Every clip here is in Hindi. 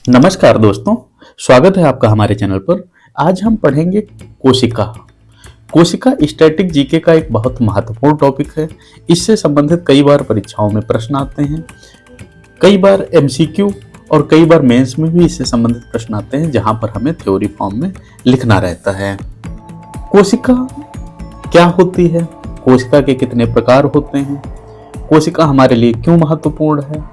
नमस्कार दोस्तों, स्वागत है आपका हमारे चैनल पर। आज हम पढ़ेंगे कोशिका। कोशिका स्टैटिक जीके का एक बहुत महत्वपूर्ण टॉपिक है। इससे संबंधित कई बार परीक्षाओं में प्रश्न आते हैं, कई बार एमसीक्यू और कई बार मेंस में भी इससे संबंधित प्रश्न आते हैं, जहां पर हमें थ्योरी फॉर्म में लिखना रहता है। कोशिका क्या होती है, कोशिका के कितने प्रकार होते हैं, कोशिका हमारे लिए क्यों महत्वपूर्ण है,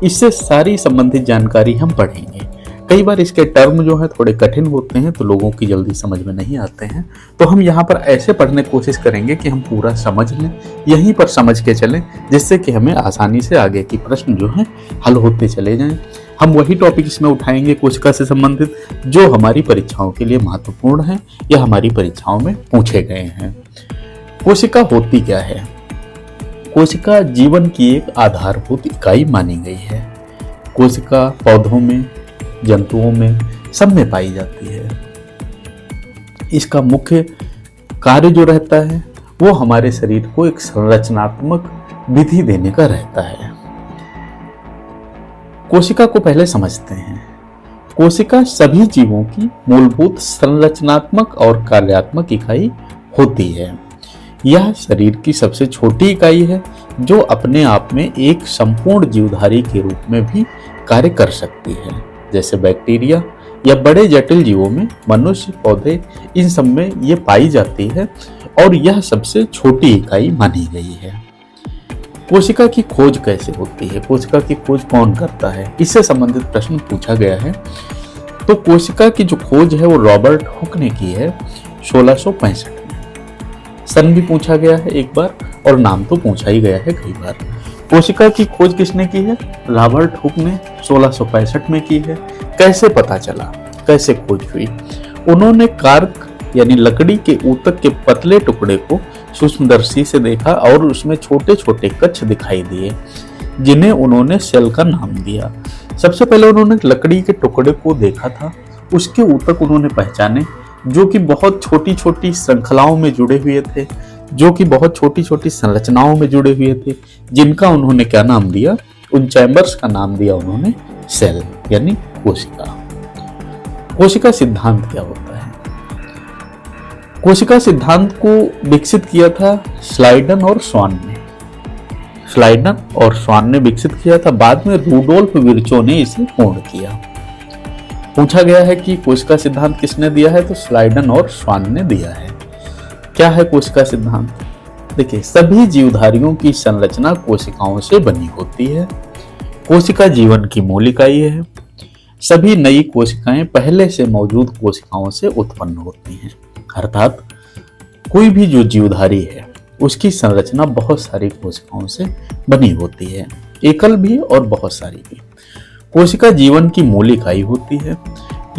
इससे सारी संबंधित जानकारी हम पढ़ेंगे। कई बार इसके टर्म जो है थोड़े कठिन होते हैं, तो लोगों की जल्दी समझ में नहीं आते हैं, तो हम यहाँ पर ऐसे पढ़ने की कोशिश करेंगे कि हम पूरा समझ लें, यहीं पर समझ के चलें, जिससे कि हमें आसानी से आगे की प्रश्न जो है हल होते चले जाएं। हम वही टॉपिक इसमें उठाएंगे कोशिका से संबंधित जो हमारी परीक्षाओं के लिए महत्वपूर्ण है या हमारी परीक्षाओं में पूछे गए हैं। कोशिका होती क्या है? कोशिका जीवन की एक आधारभूत इकाई मानी गई है। कोशिका पौधों में, जंतुओं में, सब में पाई जाती है। इसका मुख्य कार्य जो रहता है वो हमारे शरीर को एक संरचनात्मक विधि देने का रहता है। कोशिका को पहले समझते हैं। कोशिका सभी जीवों की मूलभूत संरचनात्मक और कार्यात्मक इकाई होती है। यह शरीर की सबसे छोटी इकाई है जो अपने आप में एक संपूर्ण जीवधारी के रूप में भी कार्य कर सकती है। जैसे बैक्टीरिया या बड़े जटिल जीवों में मनुष्य, पौधे, इन सब में ये पाई जाती है और यह सबसे छोटी इकाई मानी गई है। कोशिका की खोज कैसे होती है, कोशिका की खोज कौन करता है, इससे संबंधित प्रश्न पूछा गया है। तो कोशिका की जो खोज है वो रॉबर्ट हुक ने की है 1665 में। सन भी पूछा गया है एक बार और नाम तो पूछा ही गया है कई बार। कोशिका की खोज किसने की है? रॉबर्ट हुक ने 1665 में की है। कैसे पता चला, कैसे खोज हुई? उन्होंने कार्क यानी लकड़ी के ऊतक के पतले टुकड़े को सूक्ष्मदर्शी से देखा और उसमें छोटे छोटे कक्ष दिखाई दिए, जिन्हें उन्होंने सेल का नाम दिया। सबसे पहले उन्होंने लकड़ी के टुकड़े को देखा था, उसके ऊतक उन्होंने पहचाने जो कि बहुत छोटी छोटी श्रृंखलाओं में जुड़े हुए थे, जो कि बहुत छोटी छोटी संरचनाओं में जुड़े हुए थे, जिनका उन्होंने क्या नाम दिया? उन चैम्बर्स का नाम दिया उन्होंने सेल यानी कोशिका। कोशिका सिद्धांत क्या होता है? कोशिका सिद्धांत को विकसित किया था स्लाइडन और स्वान ने। स्लाइडन और स्वान ने विकसित किया था, बाद में रूडोल्फ विर्चो ने इसे पूर्ण किया। पूछा गया है कि कोशिका सिद्धांत किसने दिया है, तो स्लाइडन और स्वान ने दिया है। क्या है कोशिका सिद्धांत? देखिए, सभी जीवधारियों की संरचना कोशिकाओं से बनी होती है। कोशिका जीवन की मूल इकाई है। सभी नई कोशिकाएं पहले से मौजूद कोशिकाओं से उत्पन्न होती हैं। अर्थात कोई भी जो जीवधारी है उसकी संरचना बहुत सारी कोशिकाओं से बनी होती है, एकल भी और बहुत सारी भी। कोशिका जीवन की मूल इकाई होती है।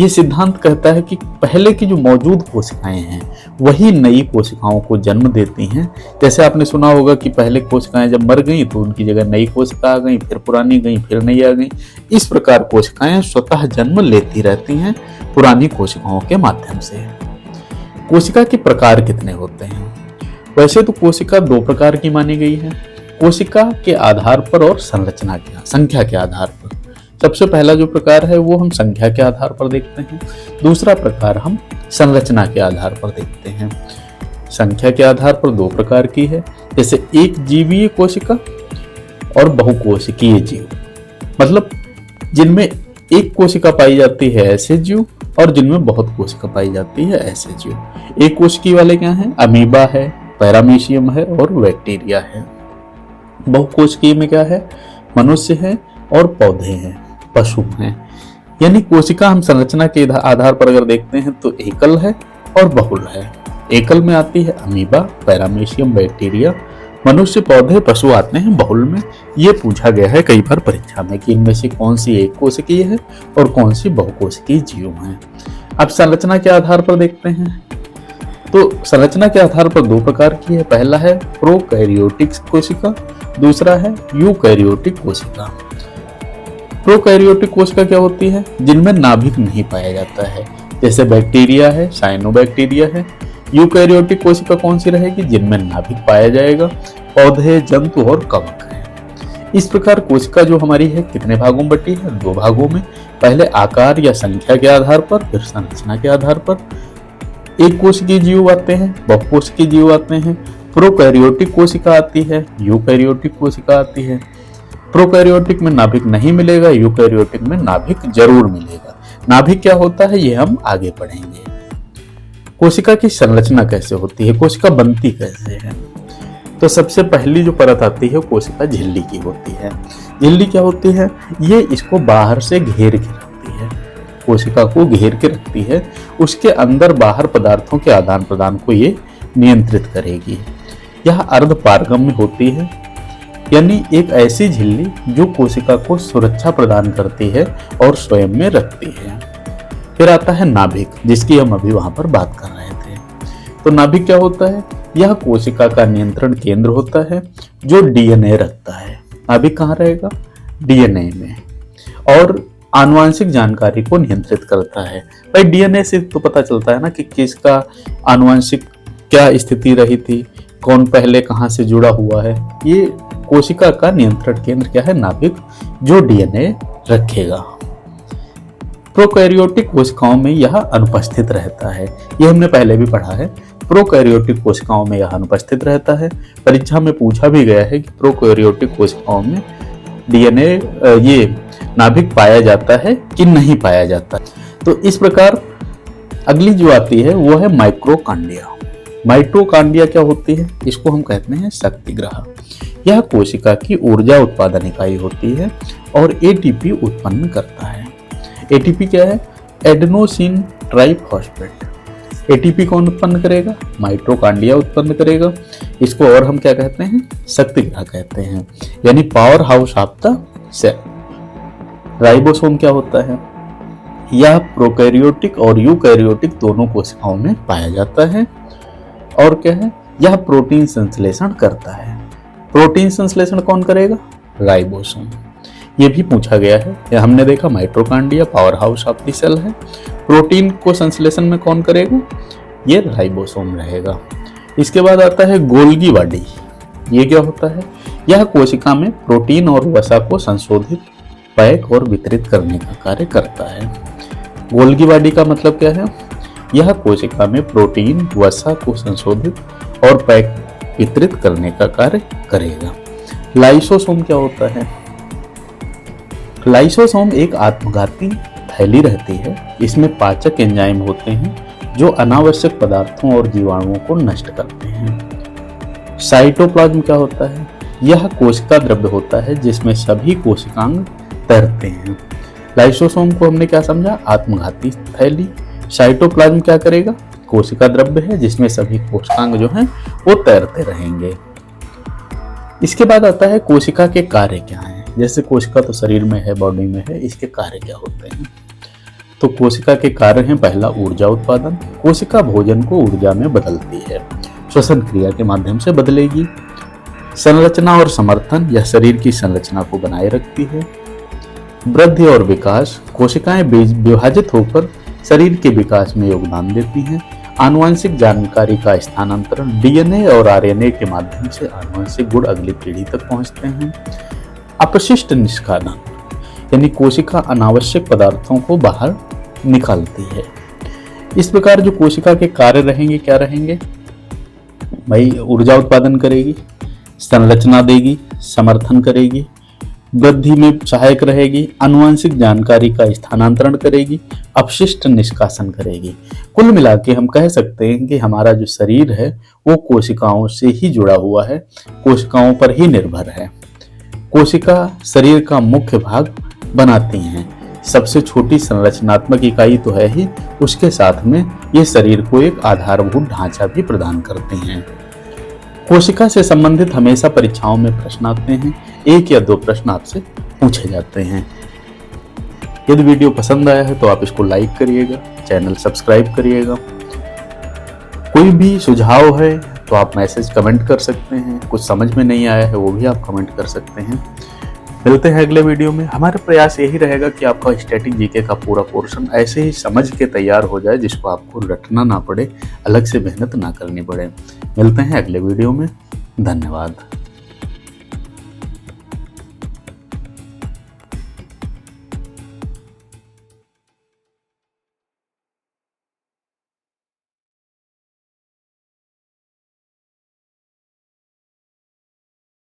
ये सिद्धांत कहता है कि पहले की जो मौजूद कोशिकाएं हैं वही नई कोशिकाओं को जन्म देती हैं। जैसे आपने सुना होगा कि पहले कोशिकाएं जब मर गई तो उनकी जगह नई कोशिका आ गई, फिर पुरानी गई, फिर नई आ गई। इस प्रकार कोशिकाएं स्वतः जन्म लेती रहती हैं पुरानी कोशिकाओं के माध्यम से। कोशिका के प्रकार कितने होते हैं? वैसे तो कोशिका दो प्रकार की मानी गई है, कोशिका के आधार पर और संरचना के संख्या के आधार पर। सबसे पहला जो प्रकार है वो हम संख्या के आधार पर देखते हैं, दूसरा प्रकार हम संरचना के आधार पर देखते हैं। संख्या के आधार पर दो प्रकार की है, जैसे एक जीवीय कोशिका और बहुकोशिकीय जीव। मतलब जिनमें एक कोशिका पाई जाती है ऐसे जीव और जिनमें बहुत कोशिका पाई जाती है ऐसे जीव। एक कोशिकीय वाले क्या हैं? अमीबा है, पैरामीशियम है और बैक्टीरिया है। बहुकोशिकीय में क्या है? मनुष्य है और पौधे हैं, पशु हैं। यानी कोशिका हम संरचना के आधार पर अगर देखते हैं तो एकल है और बहुल है। एकल में आती है अमीबा, पैरामीशियम, बैक्टीरिया। मनुष्य, पौधे, पशु आते हैं बहुल में। ये पूछा गया है कई बार परीक्षा में कि इनमें से कौन सी एक कोशिकीय है और कौन सी बहुकोशिकीय जीव है। अब संरचना के आधार पर देखते हैं तो संरचना के आधार पर दो प्रकार की है। पहला है प्रोकैरियोटिक कोशिका, दूसरा है यूकैरियोटिक कोशिका। प्रोकैरियोटिक कोशिका क्या होती है? जिनमें नाभिक नहीं पाया जाता है, जैसे बैक्टीरिया है, साइनोबैक्टीरिया है। यूकैरियोटिक कोशिका कौन सी रहेगी? जिनमें नाभिक पाया जाएगा, पौधे, जंतु और कवक है। इस प्रकार कोशिका जो हमारी है कितने भागों में बटी है? 2 भागों में। पहले आकार या संख्या के आधार पर, फिर संरचना के आधार पर। एक कोशिकीय जीव आते हैं, बहुकोशिकीय जीव आते हैं, प्रोकैरियोटिक कोशिका आती है, यूकैरियोटिक कोशिका आती है। प्रोकैरियोटिक में नाभिक नहीं मिलेगा, यूकैरियोटिक में नाभिक जरूर मिलेगा। नाभिक क्या होता है ये हम आगे पढ़ेंगे। कोशिका की संरचना कैसे होती है, कोशिका बनती कैसे है? तो सबसे पहली जो परत आती है कोशिका झिल्ली की होती है। झिल्ली क्या होती है? ये इसको बाहर से घेर के रखती है, कोशिका को घेर के रखती है। उसके अंदर बाहर पदार्थों के आदान प्रदान को ये नियंत्रित करेगी। यह अर्धपारगम्य होती है, यानी एक ऐसी झिल्ली जो कोशिका को सुरक्षा प्रदान करती है और स्वयं में रखती है। फिर आता है नाभिक, जिसकी हम अभी वहां पर बात कर रहे थे। तो नाभिक क्या होता है? यह कोशिका का नियंत्रण केंद्र होता है जो डीएनए रखता है। नाभिक कहाँ रहेगा? डीएनए में, और आनुवांशिक जानकारी को नियंत्रित करता है। भाई डीएनए से तो पता चलता है ना कि किसका आनुवांशिक क्या स्थिति रही थी, कौन पहले कहाँ से जुड़ा हुआ है। ये कोशिका का नियंत्रण केंद्र क्या है? नाभिक, जो डीएनए रखेगा। प्रोकैरियोटिक कोशिकाओं में यह अनुपस्थित रहता है, यह हमने पहले भी पढ़ा है। प्रोकैरियोटिक कोशिकाओं में यह अनुपस्थित रहता है। परीक्षा में पूछा भी गया है कि प्रोकैरियोटिक कोशिकाओं में डीएनए ये नाभिक पाया जाता है कि नहीं पाया जाता। तो इस प्रकार अगली जो आती है वो है माइटोकॉन्ड्रिया। माइटोकॉन्ड्रिया क्या होती है? इसको हम कहते हैं शक्तिग्रह। यह कोशिका की ऊर्जा उत्पादन इकाई होती है और एटीपी उत्पन्न करता है। एटीपी क्या है? Adenosine triphosphate. एटीपी कौन उत्पन्न करेगा? माइटोकॉन्ड्रिया उत्पन्न करेगा। इसको और हम क्या कहते हैं? शक्तिग्रह कहते हैं, यानी power house of the cell. Ribosome क्या होता है? यह प्रोकैरियोटिक और यूकैरियोटिक दोनों कोशिकाओं में पाया जाता है। और क्या है? यह प्रोटीन संश्लेषण करता है। प्रोटीन संश्लेषण कौन करेगा? राइबोसोम। ये भी पूछा गया है। यह हमने देखा mitochondria power house of the cell है। प्रोटीन को संश्लेषण में कौन करेगा? ये राइबोसोम रहेगा। इसके बाद आता है गोल्गी बॉडी। ये क्या होता है? यह कोशिका में प्रोटीन और वसा को संशोधित, पैक और वितरित करने का कार्य करता है। गोल्गी बॉडी का मतलब क्या है? यह कोशिका में प्रोटीन, वसा को संशोधित और पैक वितरित करने का कार्य करेगा। लाइसोसोम क्या होता है? लाइसोसोम एक आत्मघाती थैली रहती है। इसमें पाचक एंजाइम होते हैं जो अनावश्यक पदार्थों और जीवाणुओं को नष्ट करते हैं। साइटोप्लाज्म क्या होता है? यह कोशिका द्रव्य होता है जिसमें सभी कोशिकांग तैरते हैं। लाइसोसोम को हमने क्या समझा? आत्मघाती थैली। साइटोप्लाज्म क्या करेगा? कोशिका द्रव्य है जिसमें सभी कोशिकांग जो हैं वो तैरते रहेंगे। इसके बाद आता है कोशिका के कार्य क्या हैं। जैसे कोशिका तो शरीर में है, बॉडी में है, इसके कार्य क्या होते हैं? तो कोशिका के कार्य हैं, पहला ऊर्जा उत्पादन। कोशिका भोजन को ऊर्जा में बदलती है, श्वसन क्रिया के माध्यम से बदलेगी। संरचना और समर्थन, यह शरीर की संरचना को बनाए रखती है। वृद्धि और विकास, कोशिकाएं विभाजित होकर शरीर के विकास में योगदान देती हैं। आनुवंशिक जानकारी का स्थानांतरण, डीएनए और आरएनए के माध्यम से आनुवंशिक गुण अगली पीढ़ी तक पहुंचते हैं। अपशिष्ट निष्कादन, यानी कोशिका अनावश्यक पदार्थों को बाहर निकालती है। इस प्रकार जो कोशिका के कार्य रहेंगे क्या रहेंगे? भाई ऊर्जा उत्पादन करेगी, संरचना देगी, समर्थन करेगी, वृद्धि में सहायक रहेगी, आनुवंशिक जानकारी का स्थानांतरण करेगी, अपशिष्ट निष्कासन करेगी। कुल मिला के हम कह सकते हैं कि हमारा जो शरीर है वो कोशिकाओं से ही जुड़ा हुआ है, कोशिकाओं पर ही निर्भर है। कोशिका शरीर का मुख्य भाग बनाती हैं। सबसे छोटी संरचनात्मक इकाई तो है ही, उसके साथ में ये शरीर को एक आधारभूत ढांचा भी प्रदान करती हैं। कोशिका से संबंधित हमेशा परीक्षाओं में प्रश्न आते हैं, 1 या 2 प्रश्न आपसे पूछे जाते हैं। यदि वीडियो पसंद आया है तो आप इसको लाइक करिएगा, चैनल सब्सक्राइब करिएगा। कोई भी सुझाव है तो आप मैसेज कमेंट कर सकते हैं, कुछ समझ में नहीं आया है वो भी आप कमेंट कर सकते हैं। मिलते हैं अगले वीडियो में। हमारा प्रयास यही रहेगा कि आपका स्टैटिक जीके का पूरा पोर्शन ऐसे ही समझ के तैयार हो जाए जिसको आपको रटना ना पड़े, अलग से मेहनत ना करनी पड़े। मिलते हैं अगले वीडियो में। धन्यवाद।